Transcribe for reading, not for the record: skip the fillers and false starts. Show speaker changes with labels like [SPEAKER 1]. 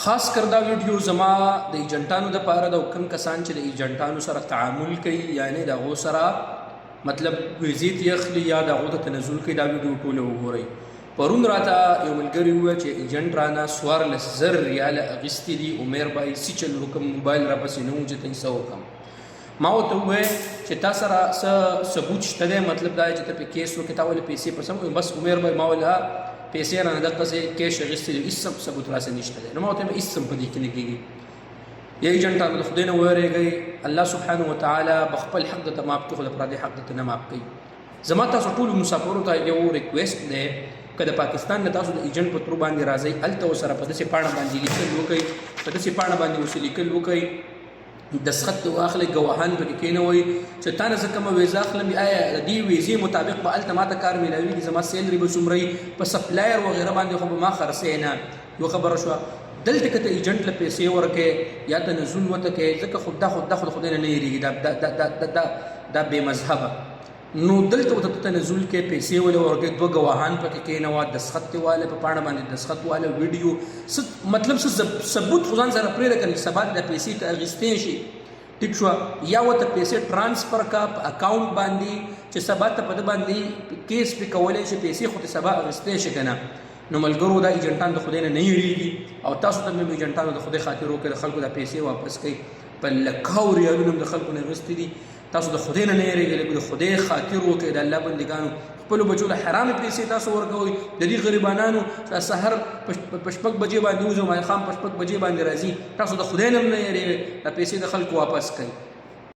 [SPEAKER 1] خاص کر دا ویډیو زما د ایجنټانو د پاره د کوم کسان چې د ایجنټانو سره تعامل کوي یعنی د غو سره مطلب ویزیت یخلی یا د غو ته تنزل کوي دا ویډیو ټول وګورئ. پرون راته یو ملګری وویل چې ایجنټ رانه 14,000 ریاله اخیستي دي عمر بای سی چل کوم موبایل را پسې نه و چې ته څه وکړم. ما ورته وویل چې تا سره څه ثبوت شته دی مطلب دا چې ته په کیس وکړې تا ولې پیسې په سم بس عمر بای ما ولې پیسې رانه دقسې کیش اخیستي دي هېڅ ثبوت راسه نشته دی. نو ما ورته ویل هېڅ هم په دې کې نه کېږي. یا ایجنټانو د خدای نه وویرېږئ الله سبحانه وتعالی به خپل حق درته معاف کړي خو د پردي حق درته نه معاف کوي. زما تاسو ټولو مسافرو ته یو ریکویسټ دی که د پاکستان نه تاسو د ایجنټ په ترو باندې راځئ هلته ورسره په داسې پاڼه باندې لیکل وکئ په داسې پاڼه باندې ورسې لیکل وکئ دستخط دې واخلئ ګواهان پکې کېنوئ چې تا نه زه کومه ویزه اخلم آیا د دې ویزې مطابق به هلته ماته کار میلاویږي زما سیلري به څومره په سپلایر وغیره باندې خو به ما خرڅی نه یو خبره شوه. دلته که ته ایجنټ له پیسې ورکې یا تنزل ورته کوې ځکه خو دا خو د خدای نه نه هېرېږي دا بې مذهبه نو دلته ورته تنزل کې پیسې ولې ورکې دوه ګواهان پکې کېنوه دستخط دې واله په پاڼه باندې دستخط واله ویډیو مطلب څه ثبوت خو ځان سره پرېږده که سبا د پیسې ته اخیستې شي ټیک شوه یا ورته پیسې ټرانسفر کا په اکاونټ باندې چې سبا ته په ده باندې کیس پې کولی شي پیسې خو ته سبا اخیستې شي که نه. نو ملګرو دا ایجنټان د خدای نه نه هېرېږي او تاسو ته مې ایجنټانو د خدای خاطر وکړئ د خلکو دا پیسې واپس کوئ په لکهاو ریالونه هم د خلکو نه اخیستي دي. تاسو د خدای نه نه هېرېږئ د خدای خاطر وکړئ د الله بندګانو خپلو بچو له حرامې پیسې تاسو ورکوئ د دې غریبانانو چې سحر په 6 بجې باندې وځي او ماښام په 6 بجې باندې راځي تاسو د خدای نه هم نه هېرېږئ دا پیسې د خلکو واپس کوئ.